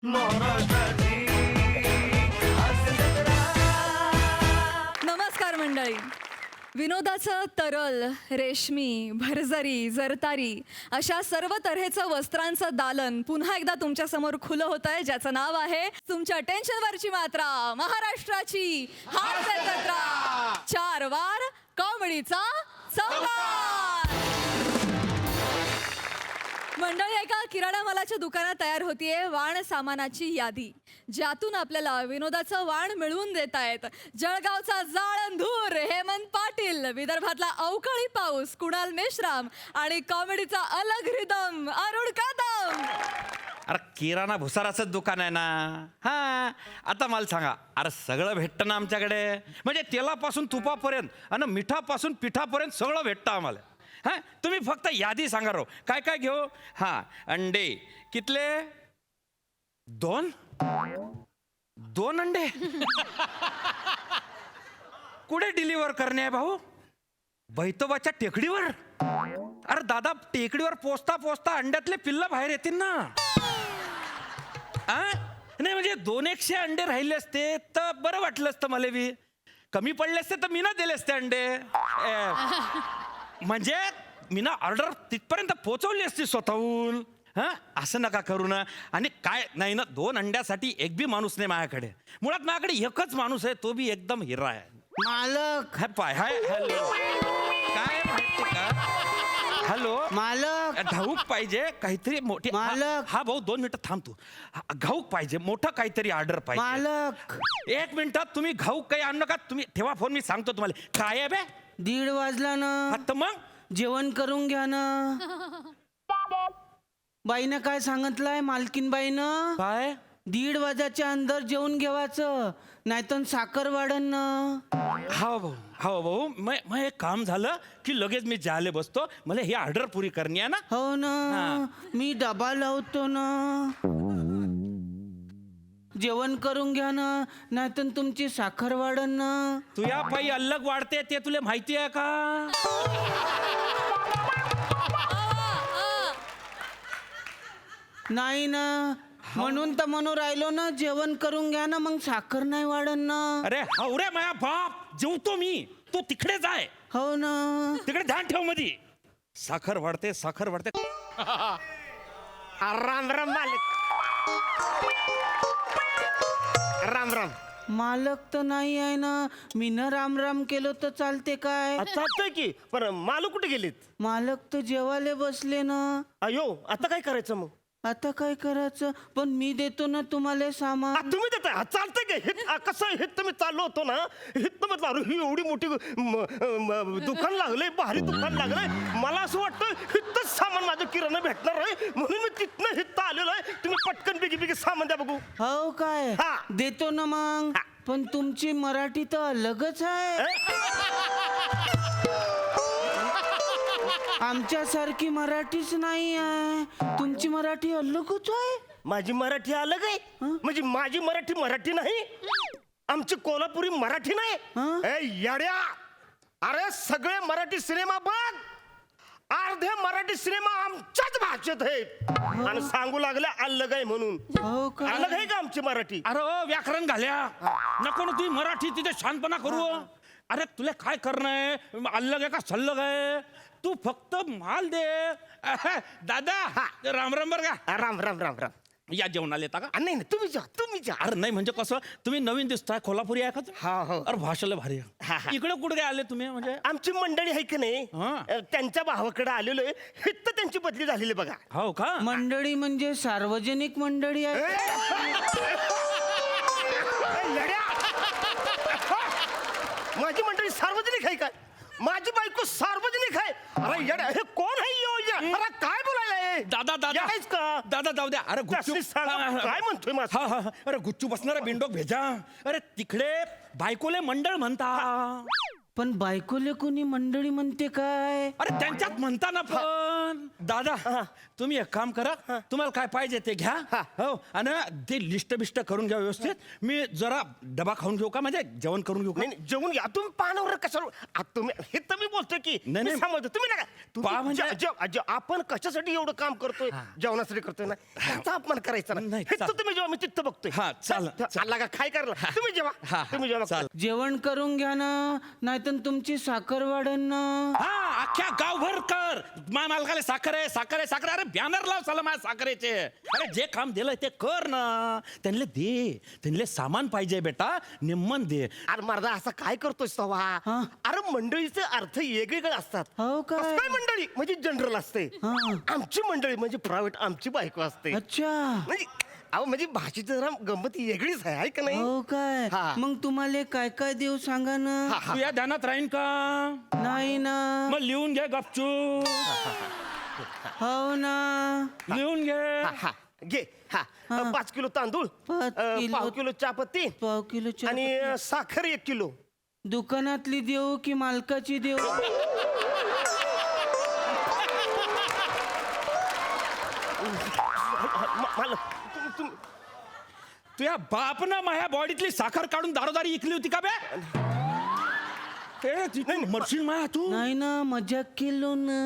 नमस्कार मंडळी. विनोदाचं तरल, रेशमी, भरजरी, जरतारी अशा सर्व तऱ्हेचं वस्त्रांचं दालन पुन्हा एकदा तुमच्या समोर खुलं होत आहे, ज्याचं नाव आहे तुमच्या टेन्शनवरची मात्रा, महाराष्ट्राची हास्य जत्रा. 4 वार कॉमेडीचा संवाद. मंडळी, एका किराणा मालाच्या दुकानात तयार होतीये वाण सामानाची यादी, ज्यातून आपल्याला विनोदाचं वाण मिळवून देत आहेत जळगावचा जाळंधूर हेमंत पाटील, विदर्भातला अवकाळी पाऊस कुणाल मेश्राम आणि कॉमेडीचा अलग रिदम अरुण कदम. अरे किराणा भुसाराचंच दुकान आहे ना. हा, आता मला सांगा, अरे सगळं भेटतं ना आमच्याकडे, म्हणजे तेलापासून तुपापर्यंत आणि मिठापासून पिठापर्यंत सगळं भेटतं आम्हाला. हां, तुम्ही फक्त यादी सांगा रो, काय काय घेऊ. हां, अंडे कितले? 2 अंडे. कुठे डिलिव्हर करणे आहे भाऊ? बैतोबाच्या टेकडीवर? अरे दादा, टेकडीवर पोचता पोचता अंड्यातले पिल्ल बाहेर येतील ना. नाही म्हणजे 200 अंडे राहिले असते तर बरं वाटलं असतं मला बी. कमी पडले असते तर मी ना दिले असते अंडे. म्हणजे मी ना ऑर्डर तिथपर्यंत पोहोचवली असती स्वतःहून. हा, असं नका करू ना. आणि काय नाही ना, 2 अंड्यासाठी एक बी माणूस नाही माझ्याकडे. मुळात माझ्याकडे एकच माणूस आहे, तो बी एकदम हिरा आहे. मालक. हाय पाय, हाय हॅलो. काय माहिती का? हॅलो मालक. घाऊक पाहिजे काहीतरी मोठी. मालक. हा भाऊ 2 मिनिटं थांब तू. घाऊक पाहिजे, मोठं काहीतरी ऑर्डर पाहिजे. मालक. 1 मिनिटात तुम्ही घाऊक काही आणू नका. तुम्ही ठेवा फोन, मी सांगतो तुम्हाला. काय आहे बे? 1:30 वाजला ना. आता मग जेवण करून घ्या ना. बाईनं काय सांगितलंय, मालकीन बाईनं? काय? 1:30 वाजाच्या अंदर जेवण घेवायचं, नाहीतर साखर वाढन ना. हा भाऊ, हा भाऊ, मग एक काम झालं की लगेच मी जाले बसतो. मला ही ऑर्डर पुरी करणी आहे ना. हो ना. मी डबा लावतो ना. जेवण करून घ्या ना, नाहीतर तुमची साखर वाढन ना. तुझ्या पायी अलग वाढते ते तुला माहिती आहे का? नाही ना, म्हणून तर म्हणून राहिलो ना, जेवण करून घ्या ना, मग साखर नाही वाढन ना. अरे हवरे माया बाप, जेवतो मी, तू तिकडे जाय. हो ना. तिकडे ध्यान ठेव मधी. साखर वाढते, साखर वाढते. राम राम मालिक. राम राम. मालक तर नाही आहे ना. मी न राम राम केलो तर चालते काय? चालतंय की, पण मालू कुठे गेलीत? मालक तर जेवायला बसले ना. अयो, आता काय करायचं मग? आता काय करायचं? पण मी देतो ना तुम्हाला सामान. तुम्ही देताय? चालतंय की. कसं हित मी चाललो होतो ना, हित म्हटलं अरे ही एवढी मोठी दुकान लागलंय, भारी दुकान लागलंय. मला असं वाटतं हितच सामान माझं किराणा भेटणार आहे, म्हणून मी तिथनं हित आलेलो आहे. तुम्ही पटकन बिगी बिगी सामान द्या बघू. हो काय? हा. देतो ना मग. पण तुमची मराठी तर अलगच आहे. आमच्यासारखी मराठीच नाही आहे. तुमची मराठी अलगच आहे. माझी मराठी अलग आहे? म्हणजे माझी मराठी मराठी नाही? आमची कोल्हापुरी मराठी नाही? ए येड्या, अरे सगळे मराठी सिनेमा बघ. अर्धे मराठी सिनेमा आमच्याच भाषेत आहेत आणि सांगू लागले अलग आहे म्हणून. हो का? अलग आहे का आमची मराठी? अरे ओ, व्याकरण घाल्या नको ना तुम्ही मराठी तिथे शांतपणा करू. अरे तुला काय करणं आहे? अलग आहे का सल्लग आहे? तू फक्त माल दे. दादा राम राम. बर का? राम राम राम राम. या जेवणाला येता का? नाही नाही, तुम्ही जा, तुम्ही जा. अरे नाही म्हणजे कसं, तुम्ही नवीन दिसताय, कोल्हापुरी आहे का तुम्ही? हा हो. अरे भाषेला भारी हा, आहे. हा. इकडे कुठे आले तुम्ही? म्हणजे आमची मंडळी आहे की नाही, हा. त्यांच्या भावाकडे आलेलो आहे. हित त्यांची बदली झालेली बघा. हो का? मंडळी म्हणजे सार्वजनिक मंडळी आहे. येड्या! माझी मंडळी सार्वजनिक आहे काय? माझी बायको सार्वजनिक आहे? अरे येड्या, हे कोण आहे योजना? अरे काय बोलायला? दादा दादा यायच का? दादा जाऊ द्या. अरे गुच्चू काय म्हणतोय माझं? हा हा. अरे गुच्चू बसणारा बिंडोक भेजा. अरे तिकडे बायकोले मंडळ म्हणता. पण बायकोले कोणी मंडळी म्हणते काय? अरे त्यांच्यात म्हणता ना पण. दादा तुम्ही एक काम करा तुम्हाला काय पाहिजे ते घ्या हो आणि ते लिस्ट बिस्ट करून घ्या व्यवस्थित मी जरा डबा खाऊन घेऊ का म्हणजे जेवण करून घेऊ का नाही नाही, जेवून घ्या तुम्ही पानावर कशावर तुम्ही हे तर मी बोलतोय की नाही, मी नाही. समजतो तुम्ही नका पहा म्हणजे- आपण कशासाठी एवढं काम करतोय जेवणासाठी करतोय ना त्याचा अपमान करायचा नाही, नाही हे तर चाल. तुम्ही जेव्हा मी तिथं बघतोय हा, चाल, चाल. आला का काय करला तुम्ही जेव्हा तुम्ही जेव्हा चाल. जेवण करून घ्या ना नाहीतर तुमची साखर वाढन ना. हा अख्ख्या गावभर कर मा मालकाला साखर आहे साखर आहे साखर आहे. अरे बॅनर लाव चला माझ्या साखरेचे अरे जे काम दिलंय ते कर ना त्यांना दे त्यांना सामान पाहिजे बेटा निम्मन दे अरे मर्दा असं काय करतोय सवा हा. अरे मंडळीचे अर्थ वेगवेगळे असतात हो काय? कसं काय मंडळी म्हणजे जनरल असते हा. आमची मंडळी म्हणजे प्रायव्हेट आमची बायको असते अच्छा म्हणजे अहो म्हणजे भाषेची जरा गंमत वेगळीच आहे का नाही हो काय हा. मग तुम्हाला काय काय देऊ सांगा ना. तू या ध्यानात राहीन का नाही ना. मग लिहून घे गपचू हो ना. लिहून घे हा घे हा 5 किलो तांदूळ 5 किलो. पाव किलो चहापत्ती पाव किलो आणि साखर 1 किलो दुकानातली देऊ की मालकाची देऊ. मला तुझ्या बापनं माझ्या बॉडीतली साखर काढून दारोदारी इकली होती का बे ए, तिथून मरशील माया तू नाही ना मजाक केलो ना.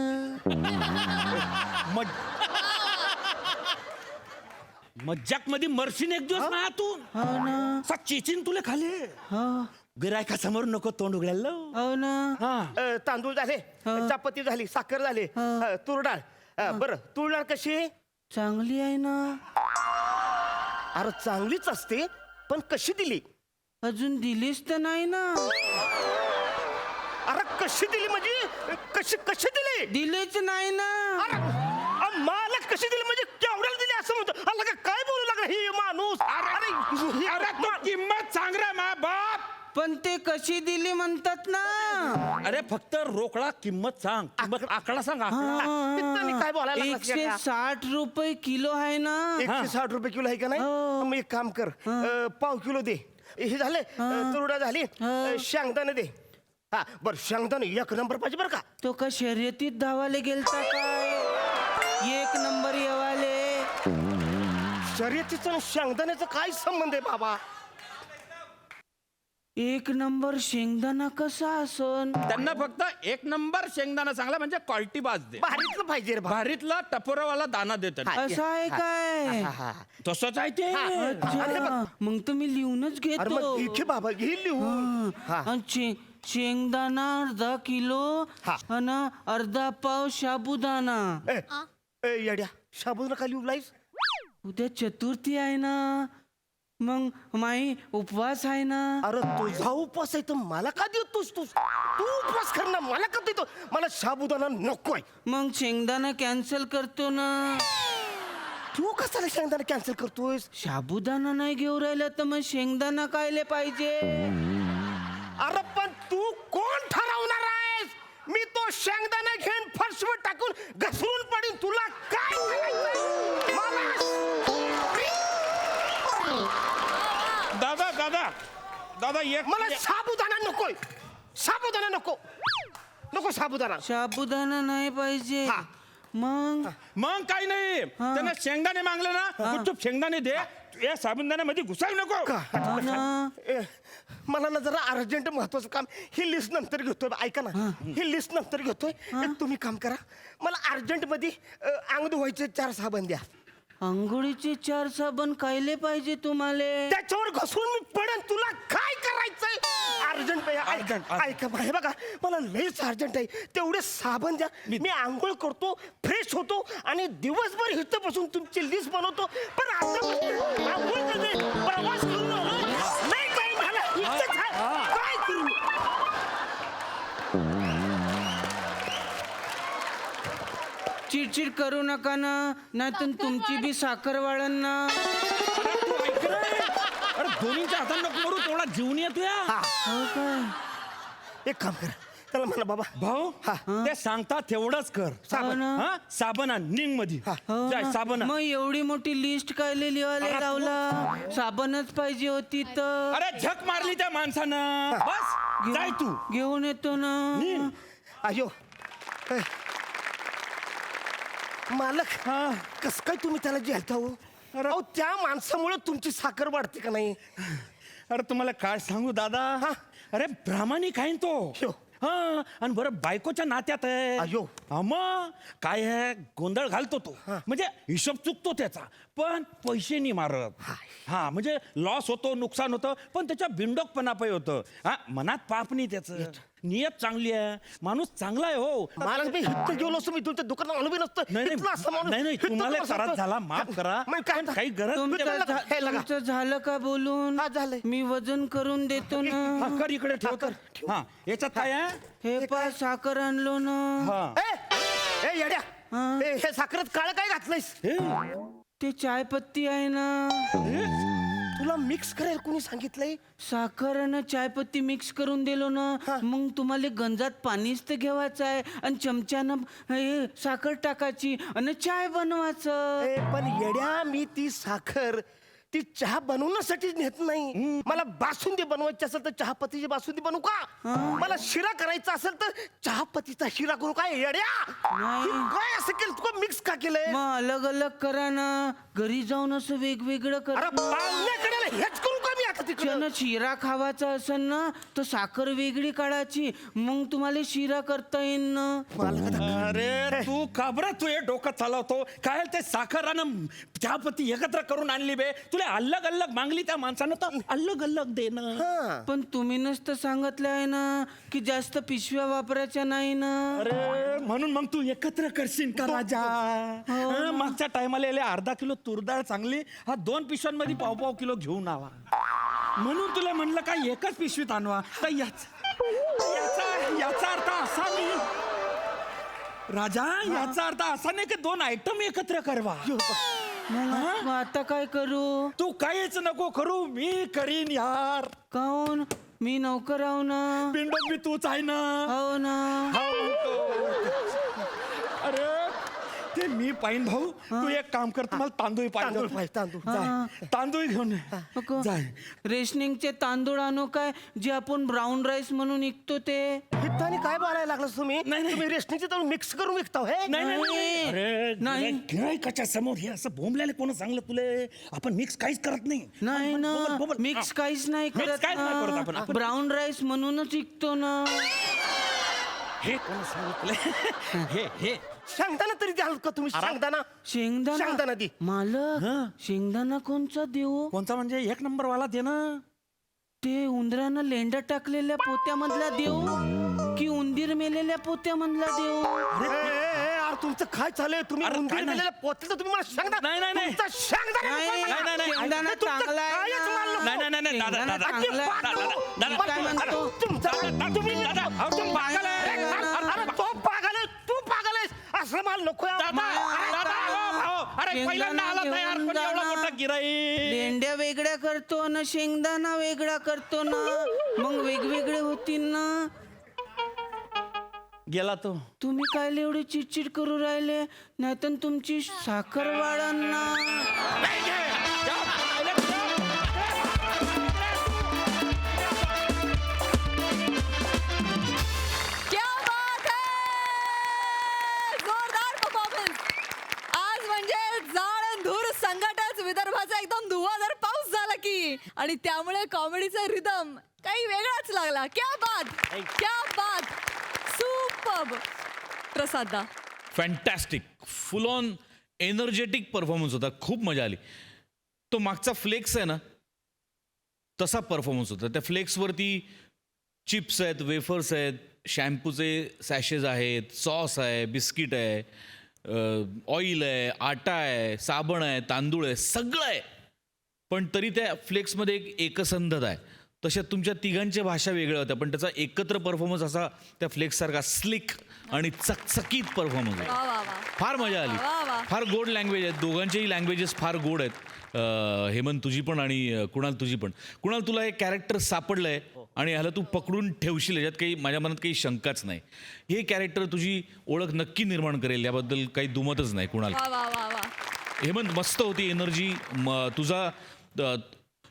मज्जाक मध्ये मरशील एक दिवस माया तू हो ना. चेचिन तुला खाली हो गिरायका समोर नको तोंड उघडायला हो ना. हा तांदूळ झाले चहापत्ती झाली साखर झाली तूर डाळ बरं तूर डाळ कशी चांगली आहे ना. अरे चांगलीच असते पण कशी दिली अजून दिलीच तर नाही ना. अरे कशी दिली म्हणजे कशी कशी दिली दिलीच नाही ना. अरे मला कशी दिली म्हणजे केवढ्याला दिली असं म्हणतो अरे लगा काय बोलू लागला ही माणूस अरे तू किंमत सांग रे मा बाप पण ते कशी दिली म्हणतात ना. अरे फक्त रोकडा किंमत सांग किंमत आकडा सांग आकडा. पित्तानी काय बोलायला लागलास का? 160 रुपये किलो आहे ना. 160 रुपये किलो आहे का नाही हो. मग एक काम कर पाव किलो दे हे झाले तुरडा झाली शेंगदाणे दे हा बर शेंगदाणे 1 नंबर पाहिजे बरं का तो का शर्यतीत धावाले गेलता काय 1 नंबर येवाले. शर्यतीचं आणि शेंगदाण्याचं काय संबंध आहे बाबा 1 नंबर शेंगदाणा कसा असन. त्यांना फक्त 1 नंबर शेंगदाणा चांगला म्हणजे क्वालिटी बाज दे भारीतलं पाहिजे रे बाबा भारीतला टपोरावाला दाना देत हा. असं आहे काय. हा. तसंच आहे ते अच्छा मग तुम्ही लिहूनच अरे मग घेतो. घे बाबा घे लिहून हा. आणि शेंगदाणा अर्धा किलो हा. आणि अर्धा पाव साबुदाणा. ए, येड्या शाबून का लिहू लाईस उद्या चतुर्थी आहे ना मग माई उपवास आहे ना. अरे तुझा उपवास आहे तर मला का देतोस तू तू उपवास कर ना मला का देतो मला साबुदाणा नकोय मग शेंगदाणा कॅन्सल करतो ना. तू कशाला शेंगदाणा कॅन्सल करतोयस साबुदाणा नाही घेऊ राहिला तर मग शेंगदाणा कायले पाहिजे. अरे पण तू कोण ठरवणार आहेस मी तो शेंगदाणा घेऊन फर्शवर टाकून घसरून पडीन तुला काय करायचंय? दादा दादा दादा एक मला साबुदाणा नकोय साबुदाणा नको नको साबुदाणा साबुदाणा नाही पाहिजे. हा. मग मग काही नाही त्यांना शेंगदाणे मागले ना गुपचूप शेंगदाणे दे या साबुदाण्यामध्ये घुसायला नको हो ना. ए, मला ना जरा अर्जंट महत्वाचं काम ही लिस्ट नंतर घेतोय ऐका ना ही लिस्ट नंतर घेतोय एक तुम्ही काम करा मला अर्जंट मध्ये अंग धुवायचे 4 साबण द्या आंघोळीचे 4 साबण कायले पाहिजे तुम्हाला. त्याच्यावर घसरून मी पडेन तुला काय करायचंय अर्जंट ऐका हे बघा मला लयच अर्जंट आहे तेवढे साबण द्या मी आंघोळ करतो फ्रेश होतो आणि दिवसभर इथं बसून तुमची लिस्ट बनवतो पण आता आंघोळ करते प्रवास करून आलो. नाही काय मला इथंच आहे. काय करू चिडचिड करू नका ना नाहीतर तुमची बी साखर वाढन ना. अरे दोन्हीच्या हातानं नको करू तेवढा जीवन येतो या हो काय. एक काम कर त्याला म्हणा बाबा भाऊ हा. ते सांगता तेवढंच कर हो ना. हा साबण आण, निघ मध्ये हो जाय ना. साबण आण. मग एवढी मोठी लिस्ट कायले लिहायला लावला साबणच पाहिजे होती तर. अरे झक मारली त्या माणसानं बस जाय तू घेऊन येतो ना. निघ. अयो ए, मालक कस काय तुम्ही त्याला जेलता हो अहो त्या माणसामुळे तुमची साखर वाढते का नाही अरे तुम्हाला काय सांगू दादा अरे प्रामाणिक आहे ना हो. तो हा आणि बरं बायकोच्या नात्यात आहे अयो. मग काय आहे गोंधळ घालतो तो म्हणजे हिशोब चुकतो त्याचा पण पैसे नाही मारत हा म्हणजे लॉस होतो नुकसान होतं पण त्याच्या बिंडोकपणा पाय होतं हा मनात पाप नाही त्याचं नियत चांगली आहे माणूस चांगला आहे हो मला मी इतकं गेलो असतो मी तुमच्या दुकानात आणून बी नसतं नाही, इथलं असं माणूस- नाही, नाही, इथलं तुम्हाला असं- त्रास झाला, माफ करा. मग काय पण काही गरज तुमचं नाही. लगा, हे लगा. तुमचं झालं का बोलून हा, झालंय. मी वजन करून देतो ना हा, कर इकडे ठेव तर हा याच्यात काय आहे हे पा साखर आणलो ना हा ए येड्या हा. हे साखरेत काळ काय घातलंयस ते चाय पत्ती आहे ना तुला मिक्स करायला कोणी सांगितलंय साखर आणि चायपत्ती मिक्स करून दिलो ना मग तुम्हाला गंजात पाणीच तर घ्यावायचं आहे आणि चमच्यानं हे साखर टाकायची आणि चाय बनवायचं ए, पण येड्या मी ती साखर ती चहा बनवण्यासाठी नेत नाही मला बासुंदी बनवायची असेल तर चहापत्तीची बासुंदी बनवू का मला शिरा करायचा असेल तर चहापत्तीचा शिरा करू काय येड्या नाही. तू काय असं केलं तू मिक्स का केलंय मग अलग अलग करा ना घरी जाऊन असं वेगवेगळं अरे करा पाहुण्याकडे हेच करू का मी आता तिकडे ज्यानं शिरा खावाचा असेल ना तर साखर वेगळी काढायची मग तुम्हाला शिरा करता येईल ना अरे तू काबरा तू हे डोकं चालवतो काय ते साखर आणि चहापत्ती एकत्र करून आणली बे तुला अलग अलग मागली त्या माणसानं तर अलग अलग देणं पण तुम्ही नसतं सांगितलं आहे ना की जास्त पिशव्या वापरायच्या नाही ना अरे म्हणून मग तू एकत्र करशील का राजा हं, मागच्या टायमाला अर्धा किलो तुरडाळ चांगली हा 2 पिशव्यांमध्ये पाव किलो घेऊन आवा म्हणून तुला म्हणलं का एकच पिशवीत आणवा तर याचा अर्थ असा नाही राजा याचा अर्थ असा नाही की 2 आयटम एकत्र करवा मग आता काय करू तू काहीच नको करू मी करीन यार काऊन मी नौकर आहो ना पिंडो मी तूच आहे ना हो ना अरे ते मी पाहिन भाऊ तू एक काम कर तुम्हाला तांदूळ तांदूळ पाहिजे पाहिजे, तांदूळ. जाय. तांदूळ घेऊन ये. नको. जाय रेशनिंगचे तांदूळ आणू काय जे आपण ब्राऊन राईस म्हणून विकतो ते हिताने काय बोलायला लागलं तुम्ही नाही, नाही. तुम्ही रेशनीचे तर मिक्स करून विकता हे नाही नाही, नाही नाही. अरे नाही. गिरायकाच्या समोर हे असं बोंबल्याला कोण सांगलं तुले आपण मिक्स काहीच करत नाही नाही ना बोल, बोल, बोल. मिक्स काहीच नाही Mix करत काहीच नाही करत आपण. ब्राऊन राईस म्हणूनच विकतो ना हे कोण सांगितलं हे सांगताना तरी द्याल का तुम्ही सांगताना शेंगदाणा शेंगदाणा दे. मालक शेंगदाणा कोणचा देऊ कोणता म्हणजे 1 नंबर वाला दे ना ते उंदरानं लेंडा टाकलेल्या पोत्यामधला देऊ की उंदीर मेलेल्या पोत्यामधला देऊ यार तुमचं काय चाललंय तुम्ही अरे, उंदीर काय नाही. मेलेल्या पोतेचं तुम्ही मला सांगता नाही, नाही, नाही. तुमचा शेंगदाणा नाही, नको मला. नाही, नाही. शेंगदाणा ते तुमचं चांगला आहे कायच ना. मानलं. नाही नाही दादा शेंगदाणा दादा चांगला आहे. दादा, मी काय म्हणतो तुम्ही दादा अहो, तुम्ही पागल आहे. अरे तो पागल आहे तू पागल आहेस असं मला नको यार. दादा, अरे शेंगदाणा पहिल्यांदा आला तयार घेऊन पण जा एवढा ना. मोठा गिराई लेंड्या वेगळ्या करतो ना शेंगदाणा वेगळा करतो ना मग वेगवेगळे होतील ना गेला तो तुम्ही काय एवढे चिडचिड करू राहिले नाहीतर तुमची साखर वाढन ना क्या बात है जोरदार परफॉर्मन्स आज म्हणजे जाळ आणि धूर संकटच विदर्भाचा एकदम धुवाधार पाऊस झाला की आणि त्यामुळे कॉमेडीचा रिदम काही वेगळाच लागला क्या बात सुपर्ब प्रसादा fantastic full on energetic performance होता खूप मजा आली तो मागचा फ्लेक्स आहे ना तसा परफॉर्मन्स होता त्या फ्लेक्सवरती चिप्स आहेत वेफर्स आहेत शॅम्पूचे सॅशेज आहेत सॉस आहे बिस्किट आहे ऑइल आहे आटा आहे साबण आहे तांदूळ आहे सगळं आहे पण तरी त्या फ्लेक्समध्ये एक एकसंधता आहे तशा तुमच्या तिघांच्या भाषा वेगळ्या होत्या पण त्याचा एकत्र परफॉर्मन्स असा त्या फ्लेक्ससारखा स्लिक आणि चकचकीत परफॉर्मन्स आहे वा वा वा फार मजा आली वा, वा. फार गोड लँग्वेज आहेत दोघांचेही लँग्वेजेस फार गोड आहेत हेमंत तुझी पण आणि कुणाल तुझी पण कुणाल तुला एक कॅरेक्टर सापडलंय आणि ह्याला तू पकडून ठेवशील याच्यात काही माझ्या मनात काही शंकाच नाही हे कॅरेक्टर तुझी ओळख नक्की निर्माण करेल याबद्दल काही दुमतच नाही कुणाल वा वा वा वा हेमंत मस्त होती एनर्जी तुझा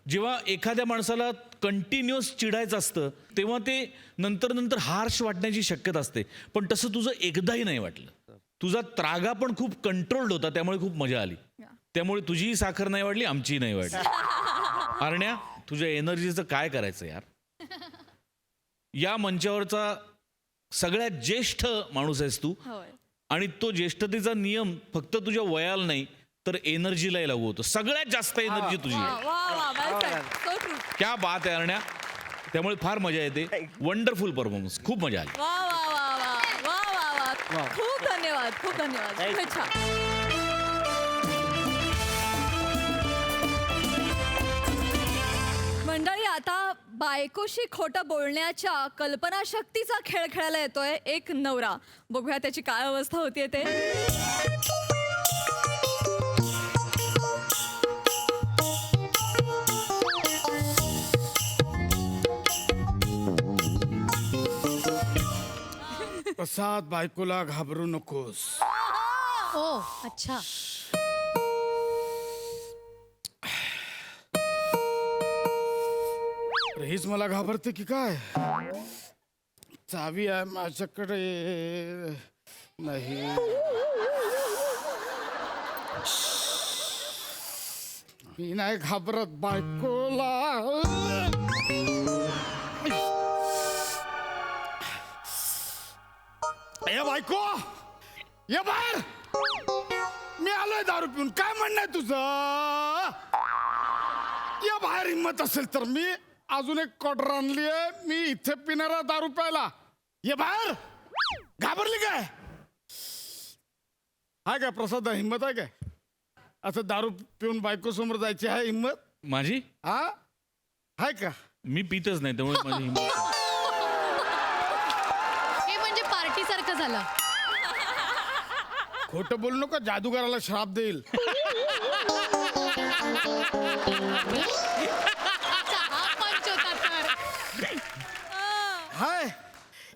जेव्हा एखाद्या माणसाला कंटिन्युअस चिडायचं असतं तेव्हा ते नंतर हार्श वाटण्याची शक्यता असते पण तसं तुझं एकदाही नाही वाटलं तुझा त्रागा पण खूप कंट्रोल्ड होता, त्यामुळे खूप मजा आली. Yeah. त्यामुळे तुझीही साखर नाही वाढली, आमचीही नाही वाढली. अरण्या, तुझ्या एनर्जीचं काय करायचं यार? या मंचावरचा सगळ्यात ज्येष्ठ माणूस आहेस तू, होय. आणि तो ज्येष्ठतेचा नियम फक्त तुझ्या वयाला नाही तर एनर्जीलाही लागू होतो. सगळ्यात जास्त एनर्जी तुझी वा आहे. वा वा well said. So true. क्या बात आहे अरण्या. त्यामुळे फार मजा येते. वंडरफुल परफॉर्मन्स, खूप मजा आली. वा वा वा वा वा वा वा खूप धन्यवाद, खूप धन्यवाद. शुभेच्छा. मंडळी, आता बायकोशी खोटं बोलण्याच्या कल्पनाशक्तीचा खेळ खेळायला येतोय एक नवरा. बघूया त्याची काय अवस्था होतीये ते. प्रसाद, बायकोला घाबरू नकोस. ओ अच्छा. अरे, हीच मला घाबरते की काय? चावी आहे माझ्याकडे. नाही, मी नाही घाबरत बायकोला. ए बायको, ये बाहेर. मी आलोय दारू पिऊन. काय म्हणणं आहे तुझं? या बाहेर हिंमत असेल तर मी अजून एक क्वार्टर आणली आहे. मी इथे पिणारा दारू प्यायला. ये बाहेर. घाबरली काय? हाय काय प्रसाद, हिंमत आहे काय? असं दारू पिऊन बायको समोर जायची आहे हिंमत? माझी? हा, हाय का? मी पितच नाही, त्यामुळे माझी हिंमत नाही. हे म्हणजे पार्टी सारखं झालं. खोटं बोलू नका, जादूगाराला श्राप देईल. चहा पंच होता तर. हाय,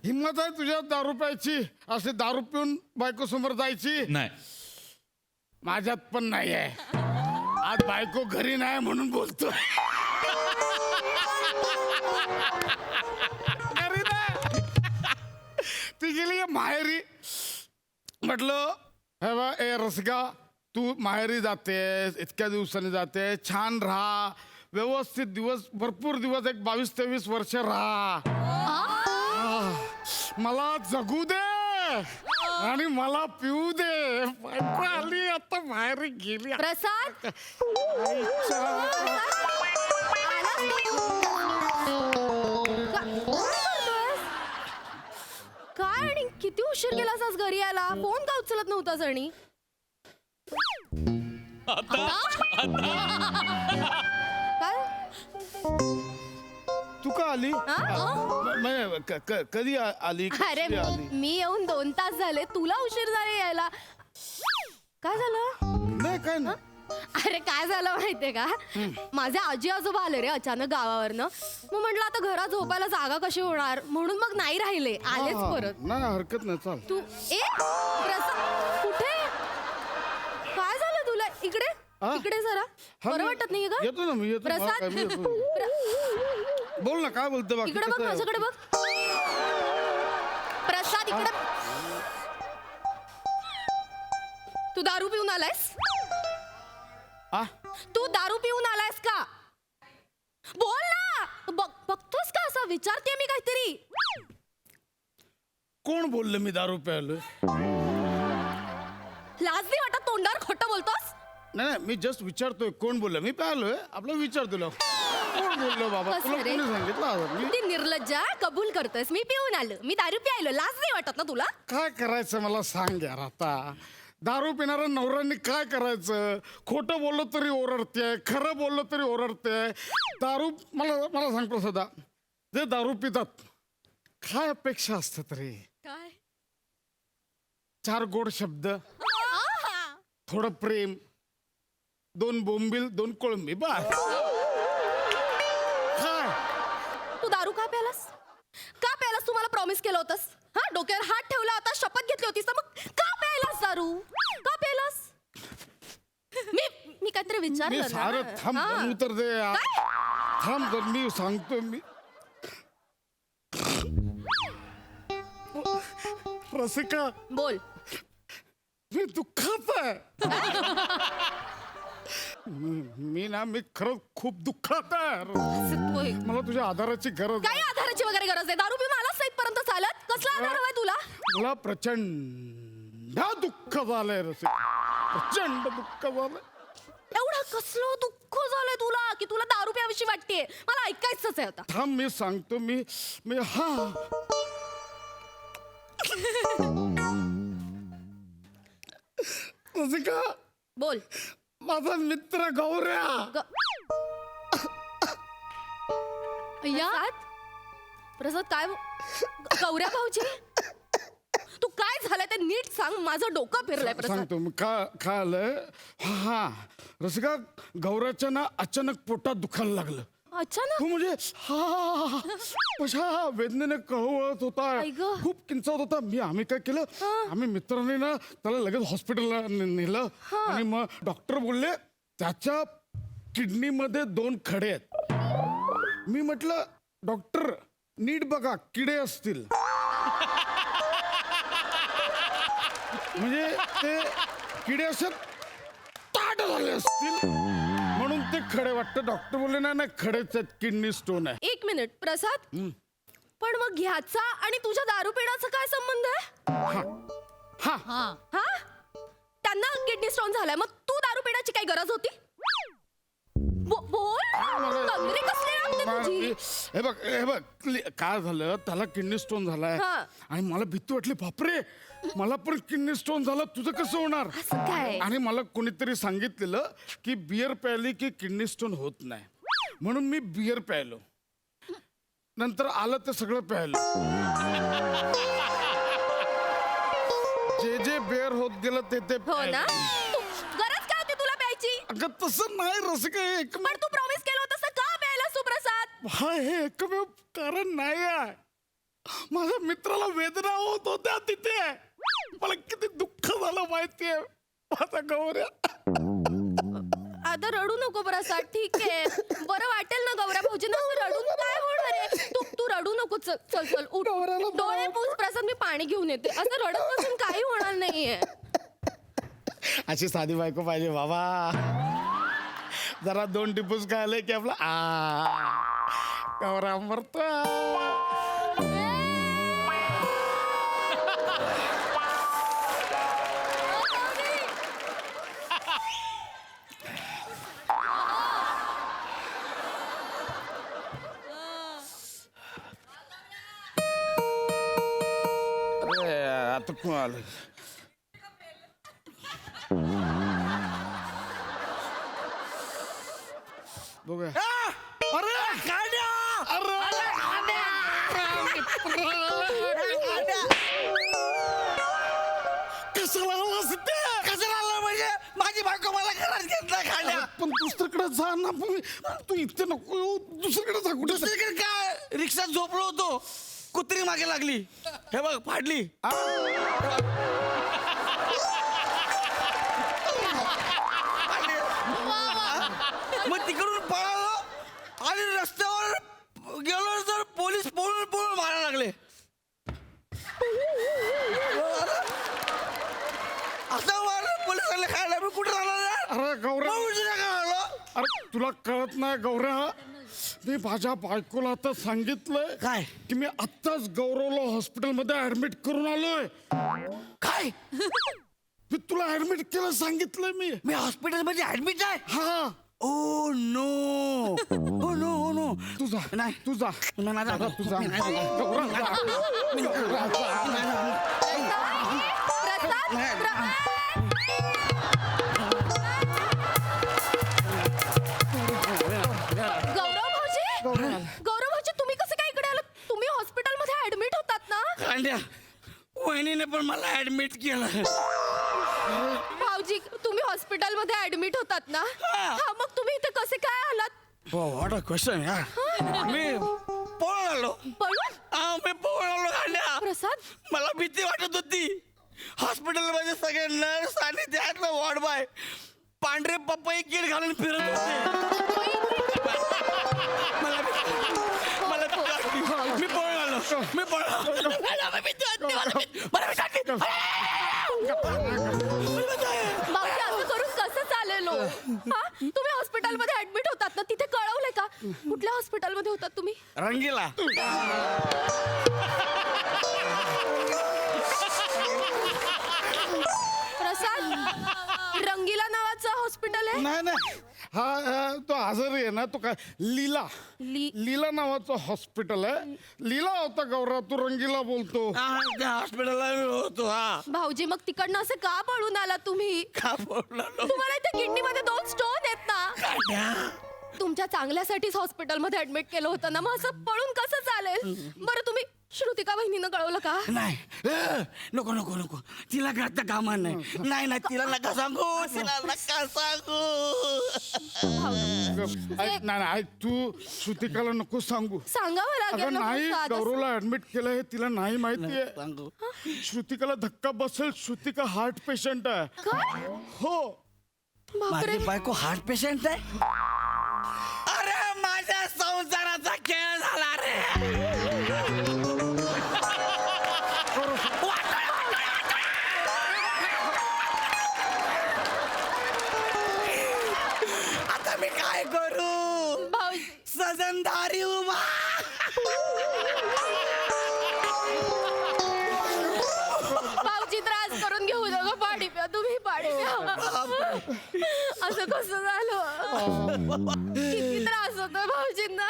हिंमत आहे तुझ्या दारू प्यायची? असे दारू पिऊन बायको समोर जायची? नाही. माझ्यात पण नाही आहे. आज बायको घरी नाही म्हणून बोलतोय. घरी नाही. ती गेली माहेरी. म्हटलं, हे बा ए रसिका, तू माहेरी जातेस, इतक्या दिवसांनी जाते, छान राहा, व्यवस्थित दिवस, भरपूर दिवस, एक 22-23 वर्ष राहा. मला जगू दे आणि मला पिऊ दे. बायको आली आता, माहेरी गेली. प्रसाद, काय आणि किती उशीर केलास आज घरी यायला? फोन का उचलत नव्हतास? आणि काय? तू का आली? कधी आली? अरे कशी आली? मी येऊन 2 तास झाले, तुला उशीर झाले यायला. काय झालं? नाही, काय ना. अरे काय झालं माहितीये का, माझे आजी आजोबा आले रे अचानक गावावरनं. मग म्हटलं आता घरात झोपायला जागा कशी होणार, म्हणून मग नाही राहिले, आलेच परत. नाही, हरकत नाही, चाल. तू प्रसाद कुठे? काय झालं तुला? इकडे हा? इकडे जरा. हा, बरं मी- वाटत नाही का? येतो ना मी, येतो. मला प्रसाद काय, मी येतो. बोल ना, काय बोलतो बाकी? इकडे बघ, कसं आहे? माझ्याकडे बघ. प्रसाद इकडे. तू दारू पिऊन आलायस? आ? तू दारू पिऊन आलायस का? बोल ना. बघतोस का? असं विचारते मी काहीतरी. कोण बोललं मी दारू प्यायलोय? लाज नाही वाटत? तोंडावर खोटं बोलतोस? नाही नाही, मी जस्ट विचारतोय कोण बोललं. मी प्यायलोय, आपलं विचारतो. कोण बोललो बाबा? कसं तुला रे? कोणी सांगितलं? आज मी किती निर्लज्ज आहे, कबूल करतोस मी पिऊन आलो, मी दारू प्यायलो. लाज नाही वाटत ना तुला? काय करायचं मला सांग यार. आता दारू पिणाऱ्या नवऱ्यांनी काय करायचं? खोटं बोललो तरी ओरडते, खरं बोललो तरी ओरडते. दारू मला मला सांग प्रसादा, जे दारू पितात काय अपेक्षा असते तरी? काय? 4 गोड शब्द, थोडं प्रेम, 2 बोंबील, 2 कोळंबी, बस. काय? तू दारू का प्यालास? का प्यालास? तू मला प्रॉमिस केलं होतंस. हा, डोक्यावर हात ठेवला होता, शपथ घेतली होतीस, तर मग का प्यायलास दारू? का प्यायलास? मी काहीतरी मी विचारलं सारं ना. थांब, हा. उत्तर दे यार. काय? थांब तर मी सांगतो. मी रसिका, बोल. मी दुःखात आहे. मी खरंच खूप दुःखात आहे. होय. मला तुझ्या आधाराची गरज काय आहे. आधाराची वगैरे गरज आहे? दारू पिऊन आलाच इथपर्यंत चालत? कसला आधार हवाय तुला? मला प्रचंड दुःख झालंय रसिका, प्रचंड दुःख झालंय. एवढं कसलं दुःख झालंय तुला की तुला दारू प्याविषयी वाटतेय? मला ऐकायचंच आहे आता. थांब मी सांगतो. मी हा रसिका, बोल. माझा मित्र गौऱ्या प्रसाद? प्रसाद काय? गौऱ्या भाऊजी, तू काय झालंय ते नीट सांग. माझं डोकं फिरलंय प्रसाद. सांगतो मी काय आलंय. हा रसिका, गौऱ्याच्या ना अचानक पोटात दुखायला लागलं. अचानक? तो म्हणजे कशा वेदनेने कळवळत होता, आई गं. खूप किंचाळत होता. आम्ही काय केलं, आम्ही मित्रांनी ना त्याला लगेच हॉस्पिटलला नेलं. आणि मग डॉक्टर बोलले त्याच्या किडनीमध्ये 2 खडे आहेत. मी म्हटलं डॉक्टर नीट बघा, किडे असतील. म्हणजे ते किडे असे ताट झाले असतील म्हणून ते खडे वाटतं. डॉक्टर बोलले नाही खडेच आहेत, किडनी स्टोन आहे. 1 मिनिट प्रसाद, पण मग ह्याचा आणि तुझ्या दारू पिण्याचा काय संबंध आहे? हा हा? त्यांना किडनी स्टोन झालाय, मग तू दारू पिण्याची काय गरज होती? बोल. तंद्री कसली लागते तुझी? हे बघ काय झालं, त्याला किडनी स्टोन झालाय. हा. आणि मला भीती वाटली, बापरे मला पण किडनी स्टोन झाला, तुझं कसं होणार? असं काय? आणि मला कोणीतरी सांगितलेलं की बियर प्यायली की किडनी स्टोन होत नाही, म्हणून मी बियर प्यायलो. नंतर आलं ते सगळं प्यायलो. जे बियर होत गेलं ते हो प्यायलो. ना? गरज काय होती तुला प्यायची? अगं तसं नाही रसिका, पण तू प्रॉमिस केलं होतं का प्यायलास तू प्रसाद? हा हे एकमेव कारण नाही आहे. माझ्या मित्राला वेदना होत होत्या तिथे. मला किती दुःख झालं माहितीये. माझा गौऱ्या. आता रडू नको प्रसाद, ठीक आहे. बरं वाटेल ना गौऱ्या भाऊजींना? रडून काय होणार आहे? तू रडू नको. चल उठ. डोळे पुस प्रसाद, मी पाणी घेऊन येते. असं रडत बसून काही होणार नाहीये. अशी साधी बायको पाहिजे बाबा. जरा 2 टिपूस काय आले की आपला गौरा मरतो. आता कोण आलं? बघूया. अरे गाड्या! अरे कशाला आलास इथे? कशाला आलं म्हणजे माझी बायको मला घरात घेत नाही खाल्या. पण दुसरीकडे जा ना. तू इथे नको येऊ. दुसरीकडे जा. कुठे दुसरीकडे काय, रिक्षात झोपलो होतो, कुत्री मागे लागली, हे बघ फाडली. मग तिकडून पळालो आणि रस्त्यावर गेलो तर पोलीस पळून मारायला लागले. असं मारलं पोलिसांना खायला. मी कुठे राहणार? अरे गौऱ्या, आलो. अरे तुला कळत नाही गौऱ्या, मी माझ्या बायकोला आता सांगितलंय काय? की मी आत्ताच गौरवला हॉस्पिटलमध्ये ऍडमिट करून आलोय. काय? मी तुला ऍडमिट केलं सांगितलंय मी. मी हॉस्पिटलमध्ये ऍडमिट आहे. हा. Oh no. Oh no, oh no. तुझा नाही. तुझा नाही, नाही, नाही. तुझा नाही, नाही, नाही. गौरा जा. गौरा जा. गौरव भाऊजी, तुम्ही कसं काय इकडे आलात? तुम्ही हॉस्पिटलमध्ये ऍडमिट होतात ना? कांड्या, वहिनीने पण मला ऍडमिट केलं. भाऊजी, तुम्ही हॉस्पिटलमध्ये ऍडमिट होतात ना? हा, मग तुम्ही इथे कसे काय आलात? व्हॉट अ क्वेश्चन यार. मी पळून आलो. पळून? मी पळून आलो कांड्या. प्रसाद? मला भीती वाटत होती. हॉस्पिटलमध्ये सगळे नर्स आणि त्यातलं वॉर्ड बॉय पांढरे पपई किट घालून फिरत होते. मला भीती वाटली. मी पळून आलो. मला भीती वाटली. मला भीती वाटली. कुठल्या हॉस्पिटलमध्ये होतात तुम्ही? रंगीला. प्रसाद, रंगीला नावाचं हॉस्पिटल आहे? नाही नाही हा तो आजारी आहे ना तो काय लीला लीला नावाचं हॉस्पिटल आहे. लीला होता गौरा तू रंगीला बोलतो. त्या हॉस्पिटलला मी होतो. हा भाऊजी मग तिकडनं असं का पळून आला तुम्ही? का बोललो? तुम्हाला इथे किडनीमध्ये 2 स्टोन आहेत ना. तुमच्या चांगल्यासाठीच हॉस्पिटलमध्ये ऍडमिट केलं होतं ना, मग असं पळून कसं चालेल? बरं तुम्ही श्रुतिका बहिणीनं कळवलं का? नाही नको नको नको तिला घातलं कामा नाही. नाही नाही तिला नका सांगू. तिला नका सांगू. ऐक नाही नाही, ऐक तू श्रुतिकाला नको सांगू. सांगावं लागेल अगं ना नाही प्रसाद. गौरवला ऍडमिट केलं हे तिला नाही माहितीये. सांगू. श्रुतिकाला धक्का बसेल. श्रुतिका हार्ट पेशंट आहे. काय? हो बापरे. माझी बायको हार्ट पेशंट आहे. अरे माझ्या संसाराचा खेळ झाला रे. आता मी काय करू? भाऊजी सजनदारी उभा. भाऊजी त्रास करून घेऊ नका. पाणी प्या तुम्ही. पाणी प्या. असं कसं झालं? किती त्रास होतो भाऊजींना.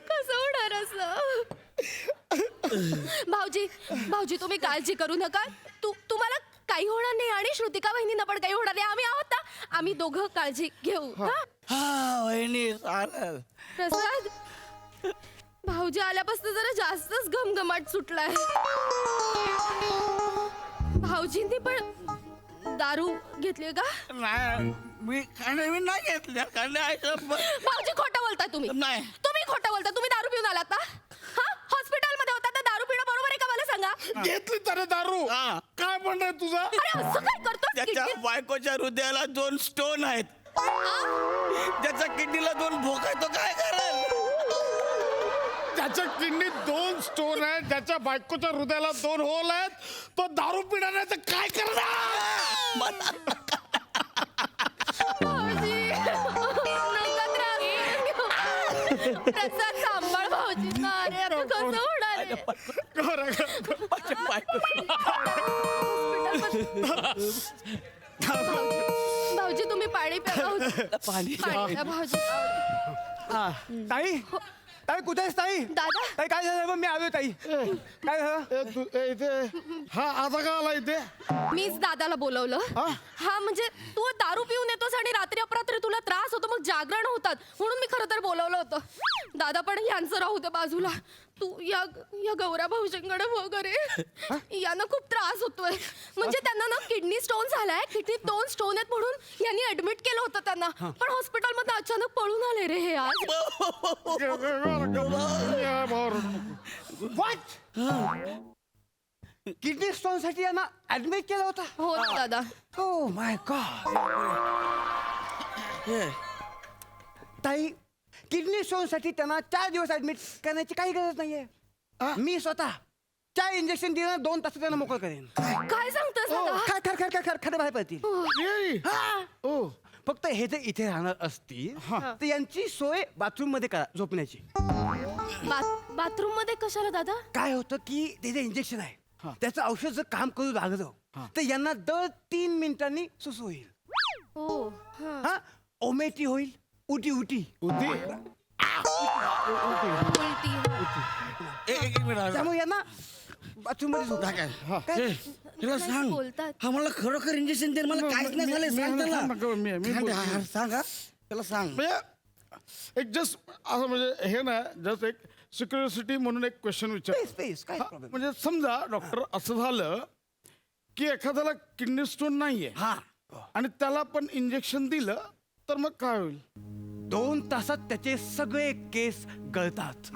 कसं होणार असं? भाऊजी तुम्ही काळजी करू नका. तुम्हाला काही होणार नाही आणि श्रुतिका बहिणींना पण काही होणार नाही. आम्ही आहोत ना. आम्ही दोघं काळजी घेऊ. हा? हा वहिनी चालेल. प्रसाद, भाऊजी आल्यापासून जरा जास्तच घमघमाट सुटलाय. भाऊजींनी पण दारू घेतली का? नाही मी नाही घेतल्या भाऊजी खोटं बोलताय तुम्ही. नाही. तुम्ही खोटं बोलताय. तुम्ही दारू पिऊन आलात ना? हा हॉस्पिटलमध्ये होता तर दारू पिणं बरोबर आहे का मला सांगा? घेतली तर दारू. हा. काय म्हणणार तुझा? अरे असं काय करतो? त्याच्या बायकोच्या हृदयाला 2 स्टोन आहेत. त्याच्या किडनीला 2 भोक आहे. तो काय करेल? त्याच्या किडनीत 2 स्टोन आहेत. ज्याच्या बायकोच्या हृदयाला 2 होल आहेत. तो दारू पिणार नाही तर काय करणार? भाऊजी नका त्रास घेऊ. प्रसाद सांभाळ भाऊजी. अरे आता कसं होणार आहे? माझ्या बायको भाऊजी तुम्ही पाणी प्या. भाऊजी पाणी पाणी प्या भाऊजी. ताई ताई कुठे आहेस ताई? दादा ताई काय झालं? मी आलोय ताई. काय झालं? इथे हा आता का आला इथे? मीच दादाला बोलवलं. हा म्हणजे तू दारू पिऊन येतोस आणि रात्री अपरात्री तुला त्रास होतो, मग जागरण होतात म्हणून मी खरं तर बोलवलं होतं. दादा पण यांचं राहू दे बाजूला. तू या गौरा भाऊजींकडे वगैरे यांना खूप त्रास होतोय. म्हणजे त्यांना ना किडनी स्टोन झालाय. किडनीत 2 स्टोन आहेत म्हणून यांनी ऍडमिट केलं होतं त्यांना. पण हॉस्पिटलमध्ये अचानक पळून आले रे हे आज. किडनी स्टोन साठी यांना ऍडमिट केलं होतं. हो ना दादा. Oh my God. ताई किडनी स्टोन साठी त्यांना 4 दिवस ऍडमिट करण्याची काही गरज नाहीये. मी स्वतः 4 इंजेक्शन दिलं 2 तासात त्यांना मोकळ करेन. काय सांगतोस दादा? खरं बाहेर पडतील. ओ फक्त हे जर इथे राहणार असतील तर यांची सोय बाथरूम मध्ये करा झोपण्याची. बाथरूम मध्ये कशाला दादा? काय होतं की ते जे इंजेक्शन आहे त्याचं औषध जर काम करू लागलं तर यांना दर 3 मिनिटांनी सुसू होईल. हो. हा ओमेटी होईल. उटी उटी उलटी. एक मिनिट त्यामुळे यांना बाथरूम मध्ये झोप काय? तुला सांग. बोलतात. हा मला खरोखर इंजेक्शन दे. मला काहीच नाही झालंय. सांग त्याला. सांग हा. त्याला सांग. म्हणजे एक जस्ट असं म्हणजे हे ना जस्ट एक सिक्युरिटी म्हणून एक क्वेश्चन विचार. स्पेस काय प्रॉब्लेम? म्हणजे समजा डॉक्टर असं झालं की एखाद्याला किडनी स्टोन नाहीये हा आणि त्याला पण इंजेक्शन दिलं तर मग काय होईल? 2 तासात त्याचे सगळे केस गळतात.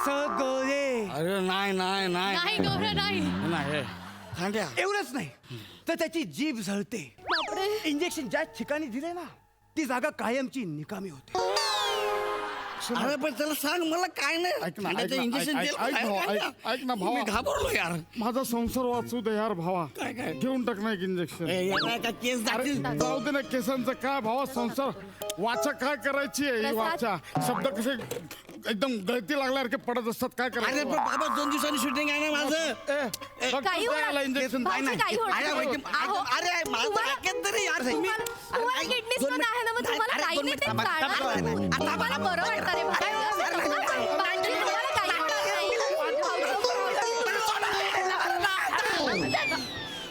सगळे. अरे नाही नाही नाही नाही गौरव नाही. नाही खांद्या. एवढंच नाही तर त्याची जीभ जळते. बापरे. इंजेक्शन ज्या ठिकाणी दिले ना ती जागा कायमची निकामी होते. अरे पण त्याला सांग मला काय नाही ऐक ना, खाण्याचं ऐक ना, इंजेक्शन ऐक- ऐक भावा, ऐक ना भावा. मी घाबरलो यार माझा संसार वाचू दे यार भावा. काय? घेऊन टाक ना एक इंजेक्शन. ए, याला का केस अरे जातील जाऊ दे ना केसांचं काय भावा. संसार वाचा काय करायची आहे ही वाचा. शब्द कसे एकदम गळती लागल्यासारखे पडत असतात. काय अरे करायचं पण बाबा 2 दिवसांनी शूटिंग आहे ना माझं काही होणार- इंजेक्शन भाऊजी, काही होणार अरे, नाही. अरे, अहो, अरे, माझं तुम्हाला- ऐकत तरी यार तुम्ही. तुम्हाला अरे, किडनी दोन स्टोन आहे ना, मग मिनिट. तुम्हाला अरे, काही दोन नाही मिनिट ते थांबा, चालणार. थांबा, थांबा. तुम्हाला बरं वाटतं रे भाई. भाऊजी, तुम्हाला काही होणार नाही.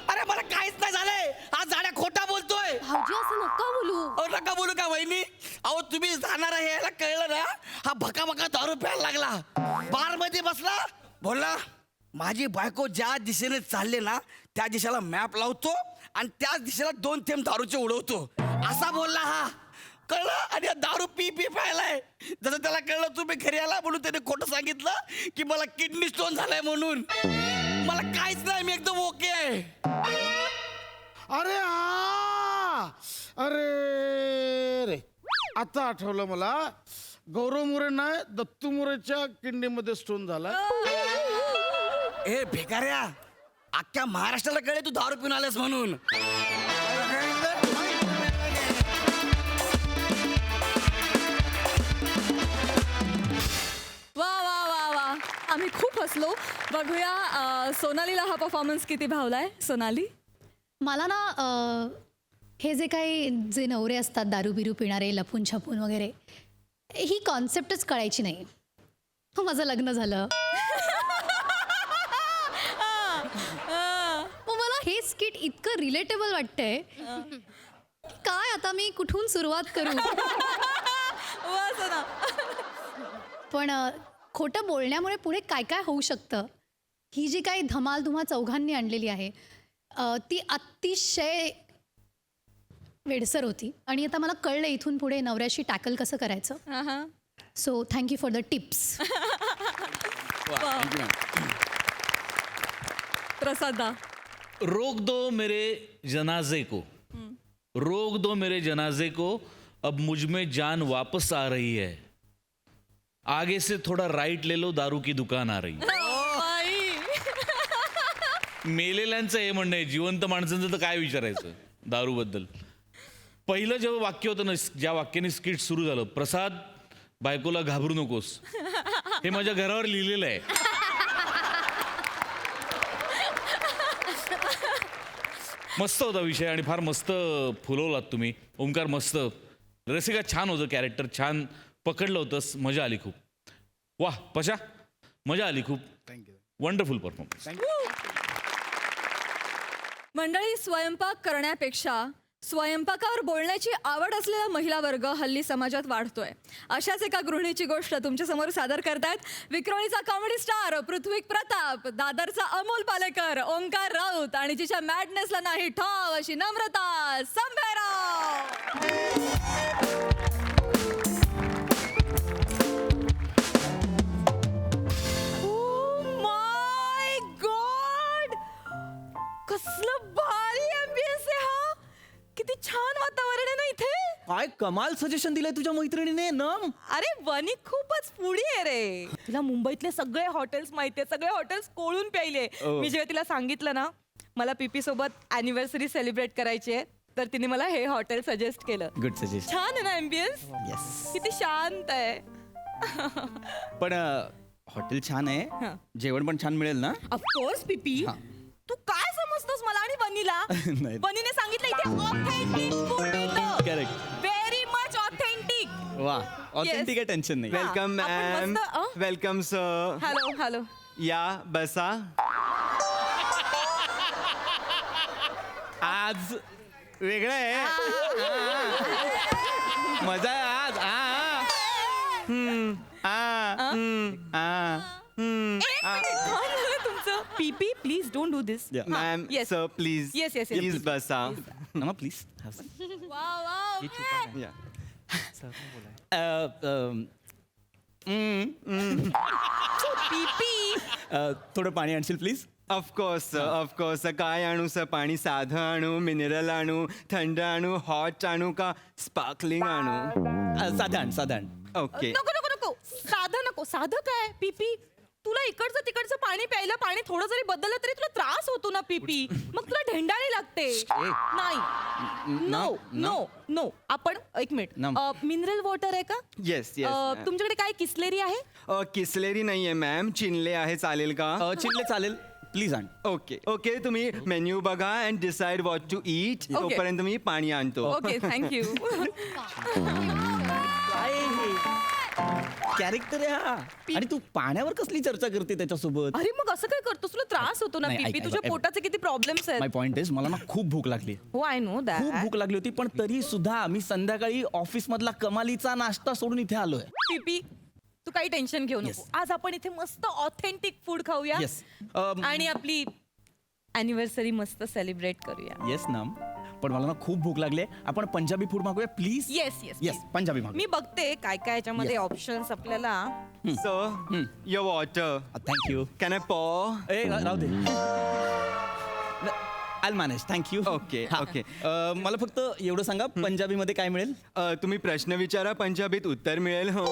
अरे मला काहीच नाही झालंय हा जाड्या खोटा बोलतोय भाऊजी असं नका बोलू. अहो नका बोलू का वहिनी अहो तुम्ही जाणार आहे याला कळलं ना हा भका भका दारू प्यायला लागला बार मध्ये बसला बोलला माझी बायको ज्या दिशेने चालले ना त्या दिशेला मॅप लावतो आणि त्याच दिशेला 2 थेंब दारूचे उडवतो असा बोलला हा कळलं आणि हा दारू पी पी प्यायलाय जसं त्याला कळलं तुम्ही घरी आला म्हणून त्याने खोटं सांगितलं की मला किडनी स्टोन झालाय म्हणून मला काहीच नाही मी एकदम ओके आहे अरे हा अरे रे आता आठवलं मला. गौरव मोरे नाही दत्तू मोरेच्या किडनीमध्ये स्टोन झाला. ए भिकाऱ्या अख्ख्या महाराष्ट्राला कळे तू दारू पिऊन आलास म्हणून वा वा वा वा, आम्ही खूप हसलो. बघूया सोनालीला हा परफॉर्मन्स किती भावलाय. सोनाली, मला ना हे जे काही जे नवरे असतात दारू बिरू पिणारे लपून छपून वगैरे ही कॉन्सेप्टच कळायची नाही. हो माझं लग्न झालं मग मला हे स्किट इतकं रिलेटेबल वाटतंय काय आता मी कुठून सुरुवात करू. वा सोना. पण खोटं बोलण्यामुळे पुढे काय काय होऊ शकतं ही जी काही धमाल तुम्हा चौघांनी आणलेली आहे ती अतिशय वेडसर होती आणि आता मला कळलं इथून पुढे नवऱ्याशी टॅकल कसं करायचं. हा हा. So thank you for the tips. प्रसादा. रोक दो मेरे जनाजे को रोक दो मेरे जनाजे को अब मुझ में जान वापस आ रही है आगे से थोड़ा राइट ले लो दारू की दुकान आ रही आई. मेलेल्यांचं हे म्हणणं आहे जिवंत माणसांचं तर काय विचारायचं दारूबद्दल. पहिलं जेव्हा वाक्य होतं ना ज्या वाक्याने स्किट सुरू झालं प्रसाद बायकोला घाबरू नकोस हे माझ्या घरावर लिहिलेलं आहे. मस्त होता विषय आणि फार मस्त फुलवलात तुम्ही. ओंकार मस्त रसिका छान होतं कॅरेक्टर छान पकडलं होतंस मजा आली खूप. वाह पशा मजा आली खूप. थँक्यू. Wonderful performance. मंडळी, स्वयंपाक करण्यापेक्षा स्वयंपाकावर बोलण्याची आवड असलेला महिला वर्ग हल्ली समाजात वाढतोय. अशाच एका गृहिणीची गोष्ट तुमच्यासमोर सादर करतायत विक्रोळीचा कॉमेडी स्टार पृथ्वी प्रताप, दादरचा अमोल पालेकर, ओंकार राऊत आणि जिच्या मॅडनेसला नाही ठाव अशी नम्रता संभेराव. माय गॉड, कसलं भारी एम्बियन्स आहे हा. किती छान वातावरण आहे ना इथे. काय कमाल सजेशन दिलंय तुझ्या मैत्रिणीने नम अरे वनी खूपच पुढी आहे रे. तिला मुंबईतले सगळे हॉटेल्स माहितीये, सगळे हॉटेल्स कोळून प्यायले. मी जेव्हा तिला सांगितलं ना मला पीपी सोबत अॅनिव्हर्सरी सेलिब्रेट करायची आहे तर तिने मला हे हॉटेल सजेस्ट केलं. गुड सजेशन छान आहे ना एम्बियन्स. येस किती शांत आहे. पण हॉटेल छान आहे जेवण पण छान मिळेल ना. ऑफकोर्स पीपी. तू काय समजतोस मला आणि बनीला. नाही. बनीने सांगितलं इथे ऑथेंटिक फूड मिळतं. Correct very much authentic. वा ऑथेंटिक आहे टेन्शन नाही. वेलकम आपण मॅम. मस्त, वेलकम सर. Hello hello. या बसा. आज वेगळं आहे. मजा आहे आज. तुमचं पीपी please don't do this. Ma'am yes. Sir please Yes, yes, yes. Please बसा. नमा प्लीज वा वा. या. पीपी. थोडं पाणी आणशील प्लीज. ऑफकोर्स काय आणू सर. पाणी साधं आणू, मिनरल आणू, थंड आणू, हॉट आणू का स्पार्कलिंग आणू. साधारण ओके. नको नको नको नको साधं काय पीपी तुला इकडचं तिकडचं पाणी प्यायला पाणी थोडं जरी बदललं तरी तुला त्रास होतो ना पीपी मग तुला ढेंडाळी लागते नाही नो नो नो आपण एक मिनिट मिनरल वॉटर आहे का येस तुमच्याकडे काय किसलेरी आहे किसलेरी नाहीये मॅम चिनले आहे चालेल का चिल्ले चालेल प्लीज आण ओके ओके तुम्ही मेन्यू बघा and decide what to eat Okay. तोपर्यंत मी पाणी आणतो ओके थँक्यू कॅरेक्टर आहे हा आणि तू पाण्यावर कसली चर्चा करते त्याच्यासोबत अरे मग असं काय करतोस तुला त्रास होतो ना नाही, पीपी ऐक, तुझ्या ऐक. पोटाचे किती प्रॉब्लेम्स आहेत माय पॉइंट इज मला ना खूप भूक लागली हो आय नो खूप दॅट भूक लागली होती पण तरी सुद्धा मी संध्याकाळी ऑफिस मधला कमालीचा नाश्ता सोडून इथे आलोय पीपी तू काही टेन्शन घेऊ नको आज आपण इथे मस्त ऑथेंटिक फूड खाऊया येस आणि आपली अॅनिव्हर्सरी मस्त सेलिब्रेट करूया येस ना पण मला ना खूप भूक लागली आपण पंजाबी फूड मागूया please yes yes yes Punjabi मागूया मी बघते काय काय याच्यामध्ये ऑप्शन्स आपल्याला sir your water thank you can I pour a राहू दे I manage thank you okay okay मला फक्त एवढं सांगा पंजाबीमध्ये काय मिळेल तुम्ही प्रश्न विचारा पंजाबीत उत्तर मिळेल हो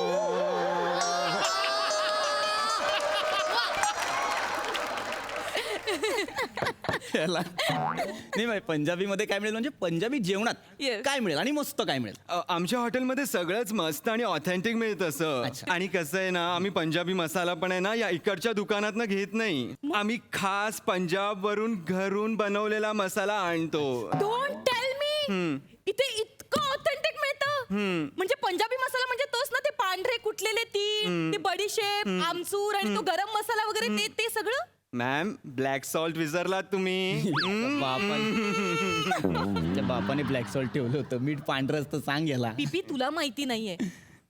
याला नाही माहिती पंजाबीमध्ये काय मिळेल म्हणजे पंजाबी जेवणात Yes. काय मिळेल आणि मस्त काय मिळेल आमच्या हॉटेलमध्ये सगळंच मस्त आणि ऑथेंटिक मिळतं सर आणि कसं आहे ना आम्ही पंजाबी मसाला पण आहे ना या इकडच्या दुकानात घेत नाही आम्ही खास पंजाब वरून घरून बनवलेला मसाला आणतो डोंट टेल मी इथे इतकं ऑथेंटिक मिळतं म्हणजे पंजाबी मसाला म्हणजे तोच ना ते पांढरे कुटलेले तीळ ते बडीशेप आमचूर आणि तो गरम मसाला वगैरे ते ते सगळं मॅम ब्लॅक सॉल्ट विसरलात तुम्ही बापाने ब्लॅक सॉल्ट ठेवलं होतं मीठ पांढरं असतं सांग याला पीपी तुला माहिती नाहीये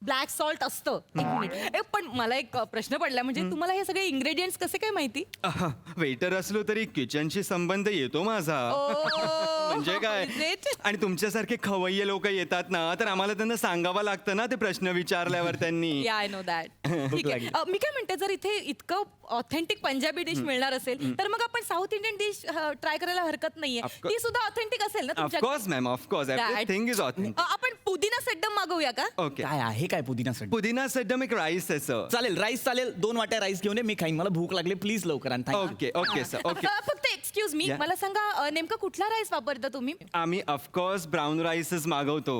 ब्लॅक सॉल्ट असतं एक मिनिट पण मला एक प्रश्न पडला म्हणजे तुम्हाला हे सगळे इंग्रेडियंट्स कसे काय माहिती वेटर असलो तरी किचनशी संबंध येतो माझा म्हणजे काय is it? आणि तुमच्यासारखे खवय्ये लोक येतात ना तर आम्हाला त्यांना सांगावं लागतं ना ते प्रश्न विचारल्यावर त्यांनी आय नो दॅट ठीक आहे मी काय म्हणते जर इथे इतकं ऑथेंटिक पंजाबी डिश मिळणार असेल तर मग आपण साऊथ इंडियन डिश ट्राय करायला हरकत नाहीये Of course. ती सुद्धा ऑथेंटिक असेल ना of course ma'am of course everything is authentic आपण पुदिना सड्डम मागवूया का ओके काय आहे काय पुदिनासाठी पुदिना सड्डम एक राईस आहे सर चालेल राईस चालेल 2 वाट्या राईस घेऊन ये मी खाईन मला भूक लागली प्लीज लवकर आण thank you okay okay sir okay फक्त एक्सक्यूज मी Yeah. मला सांगा नेमका कुठला राईस वापरता तुम्ही आम्ही ऑफकोर्स ब्राऊन राईसच मागवतो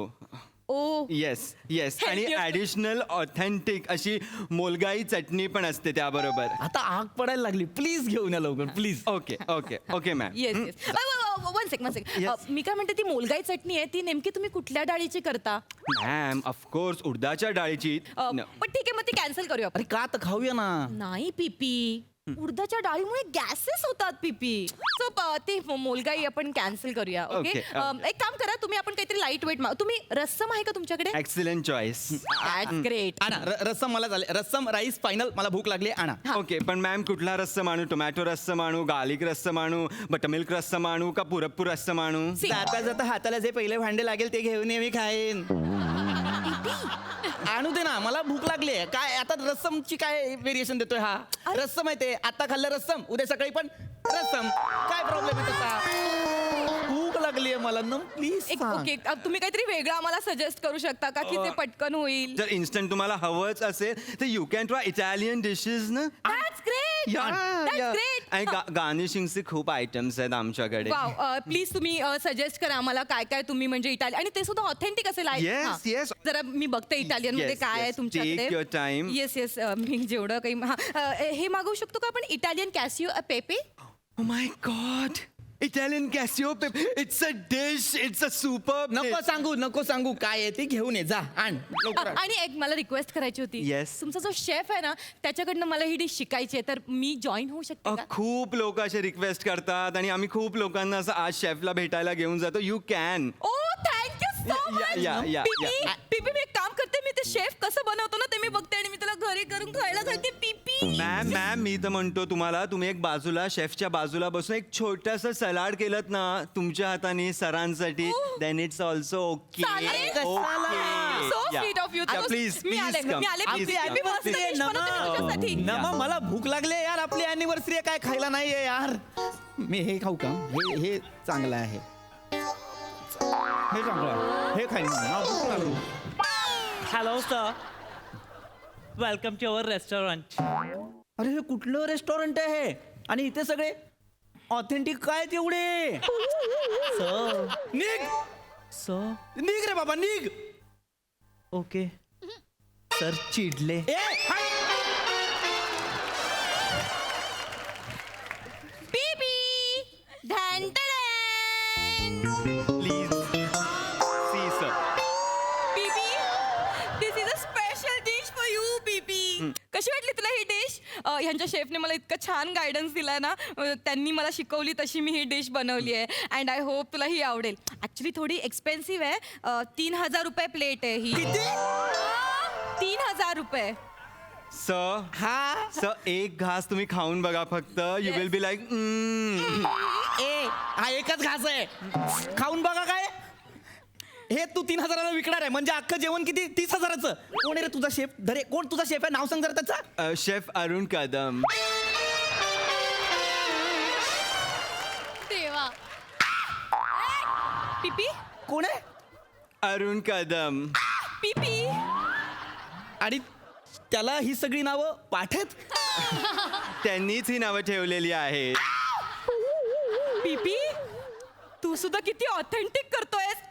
ओ येस येस आणि ॲडिशनल ऑथेंटिक अशी मोलगाई चटणी पण असते त्याबरोबर आता आग पडायला लागली प्लीज घेऊन या लवकर please okay okay okay ma'am yes yes one sec Yes. मी काय म्हणते ती मोलगाई चटणी आहे ती नेमकी तुम्ही कुठल्या डाळीची करता मॅम ऑफकोर्स उडदाच्या डाळीची पण ठीक आहे मग ती कॅन्सल करूया आपण. अरे का तर खाऊया ना नाही पीपी उडदाच्या डाळीमुळे गॅसेस होतात पीपी सो ते मोलगाई आपण कॅन्सल करूया ओके Okay, okay. एक काम करा तुम्ही आपण काहीतरी लाईट वेट तुम्ही रस्सम आहे का तुमच्याकडे एक्सलंट चॉईस ग्रेट आणा रस्सम मला चालेल रस्सम राईस फायनल मला भूक लागली आणा ओके पण मॅम कुठला रस्सम आणू टोमॅटो रस्सम आणू गार्लिक रस्सम आणू बटरमिल्क रस्सम आणू का पुरप्पूर रस्सम आणू जाता जाता हाताला जे पहिले भांडे लागेल ते घेऊन ये मी खाईन आणू दे ना मला भूक लागली आहे काय आता रस्समची काय व्हेरिएशन देतोय हा रस्सम आहे ते आता खाल्लं रस्सम उद्या सकाळी पण रस्सम काय प्रॉब्लेम आहे त्याचा भूक लागली आहे मला ना प्लीज ओके तुम्ही काहीतरी वेगळं आम्हाला सजेस्ट करू शकता का की ते पटकन होईल जर इन्स्टंट तुम्हाला हवंच असेल तर you can try Italian dishes ना दॅट्स ग्रेट दॅट्स ग्रेट आणि गार्निशिंगचे खूप आयटम्स आहेत आमच्याकडे वाव प्लीज तुम्ही सजेस्ट करा आम्हाला काय काय तुम्ही म्हणजे इटालियन आणि ते सुद्धा ऑथेंटिक असेल Yes, yes. जरा मी बघते इटालियन मध्ये Yes, काय आहे yes. तुमच्याकडे Take your time. Yes yes मी जेवढं काही हे मागवू शकतो का आपण Italian cacio pepe Oh my God! Italian Casio pepe. It's a dish. It's a super. नको सांगू काय आहे ते घेऊन ये जा आण लवकर आण. आणि एक मला रिक्वेस्ट करायची होती Yes. तुमचा जो शेफ आहे ना त्याच्याकडनं मला ही डिश शिकायची आहे तर मी जॉईन होऊ शकते का खूप लोक असे रिक्वेस्ट करतात आणि आम्ही खूप लोकांना असं आज शेफला भेटायला घेऊन जातो you can oh thank you so much पीपी मी एक काम करते मी ते शेफ कसं बनवतो ना ते मी बघते आणि मी त्याला घरी करून खायला घालते पीपी मॅम मी तर म्हणतो तुम्हाला तुम्ही एक बाजूला शेफच्या बाजूला बसून एक छोटस सलाड केलं ना तुमच्या हाताने सरांसाठी then it's also okay So sweet of you. Please मी आले मी मस्त dish बनवते तुझ्यासाठी. नमा मला भूक लागली यार आपली अॅनिव्हर्सरी आहे काय खायला नाहीये यार मी हे खाऊ का हे चांगलं आहे हे चांगलं आहे हे खाईन मला भूक लागली hello sir welcome to our restaurant. अरे हे कुठलं रेस्टॉरंट आहे आणि इथे सगळे ऑथेंटिक काय तेवढे निघ निघ रे बाबा निघ. ओके सर चिडले. Please see sir. Bibi this is a special dish for you Bibi. कशी वाटली तुला ही डिश? ह्यांच्या शेफने मला इतकं छान गायडन्स दिलाय ना, त्यांनी मला शिकवली तशी मी ही डिश बनवली आहे अँड आय होप तुला ही आवडेल. ऍक्च्युली थोडी एक्सपेन्सिव्ह आहे. 3,000 रुपये प्लेट आहे ही. 3,000 रुपये. सर एक घास तुम्ही खाऊन बघा फक्त. यू विल बी लाईक ए हा एकच घास आहे, खाऊन बघा काय. हे तू 3,000ला विकणार आहे म्हणजे अख्खं जेवण किती? 30,000चं. कोण आहे रे तुझा शेफ? धरे कोण तुझा शेफ आहे? नाव सांग जरा त्याचा. शेफ अरुण कदम. देवा. पीपी कोण आहे? अरुण कदम. पीपी आणि त्याला ही सगळी नावं पाठेत. त्यांनीच ही नावं ठेवलेली आहेत. पीपी तू सुद्धा किती ऑथेंटिक करतोयस.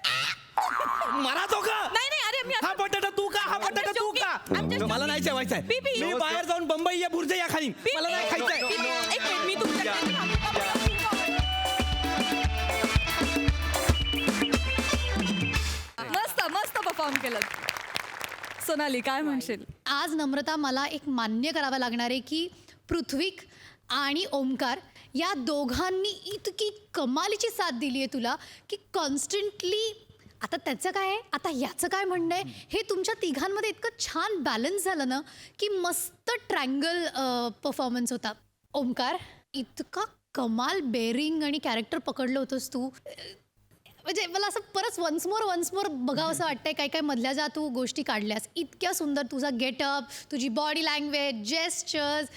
मला तो का? नाही नाही अरे मी हा बटाटा तू का? हा बटाटा तू का? मला नाही जेवायचं आहे. पीपी. मी बाहेर जाऊन बंबई या बुर्ज या खाईन. मला नाही खायचंय. एक मिनिट मी तुमच्या मस्त मस्त परफॉर्म केलं. सोनाली काय म्हणशील? आज नम्रता मला एक मान्य करावं लागणार आहे की पृथ्वीक आणि ओमकार या दोघांनी इतकी कमालीची साथ दिली आहे तुला की कॉन्स्टंटली. आता त्याचं काय आहे, आता याचं काय म्हणणं आहे, हे तुमच्या तिघांमध्ये इतकं छान बॅलन्स झालं ना की मस्त ट्रँगल परफॉर्मन्स होता. ओमकार इतका कमाल बेरिंग आणि कॅरेक्टर पकडलं होतंस तू. म्हणजे मला असं परत वन्स मोर बघावं असं वाटतंय. काय काय मधल्या ज्या तू गोष्टी काढल्यास इतक्या सुंदर. तुझा गेटअप, तुझी body language, gestures,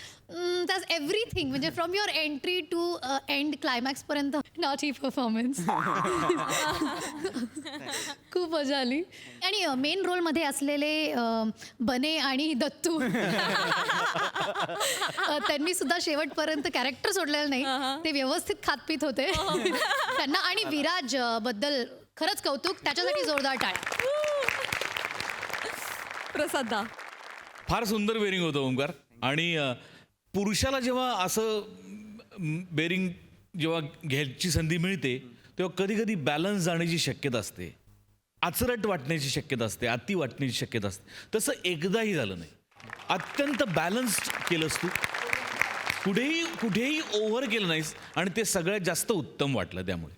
that's everything. म्हणजे from your entry to end क्लायमॅक्सपर्यंत नॉट ही परफॉर्मन्स. खूप मजा आली. आणि मेन रोलमध्ये असलेले बने आणि दत्तू त्यांनी सुद्धा शेवटपर्यंत कॅरेक्टर सोडलेलं नाही. ते व्यवस्थित खातपीत होते. त्यांना आणि विराज बद्दल खरंच कौतुक. त्याच्यासाठी जोरदार टाळ्या. प्रसादा. फार सुंदर बेरिंग होतं ओंकार. आणि पुरुषाला जेव्हा असं बेरिंग जेव्हा घ्यायची संधी मिळते तेव्हा कधी कधी बॅलन्स जाण्याची शक्यता असते, आचरट वाटण्याची शक्यता असते, अति वाटण्याची शक्यता असते. तसं एकदाही झालं नाही. अत्यंत बॅलन्स्ड केलंस तू. कुठेही ओव्हर केलं नाहीस आणि ते सगळ्यात जास्त उत्तम वाटलं. त्यामुळे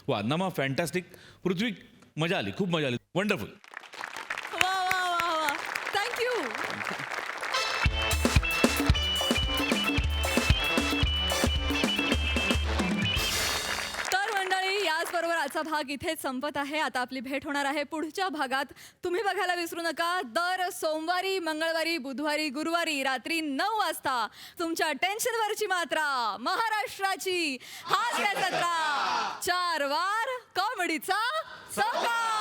वा नमा फॅन्टॅस्टिक. पृथ्वी मजा आली, खूप मजा आली. वंडरफुल. वा वा वा वा. थँक्यू. तर मंडळी याचबरोबर आजचा भाग इथेच संपत आहे. आता आपली भेट होणार आहे पुढच्या भागात. तुम्ही बघायला विसरू नका. दर सोमवारी, मंगळवारी, बुधवारी, गुरुवारी रात्री 9 वाजता तुमच्या टेन्शनवरची मात्रा, महाराष्ट्राची हास्य जत्रा, 4 वार कॉमेडीचा सकार.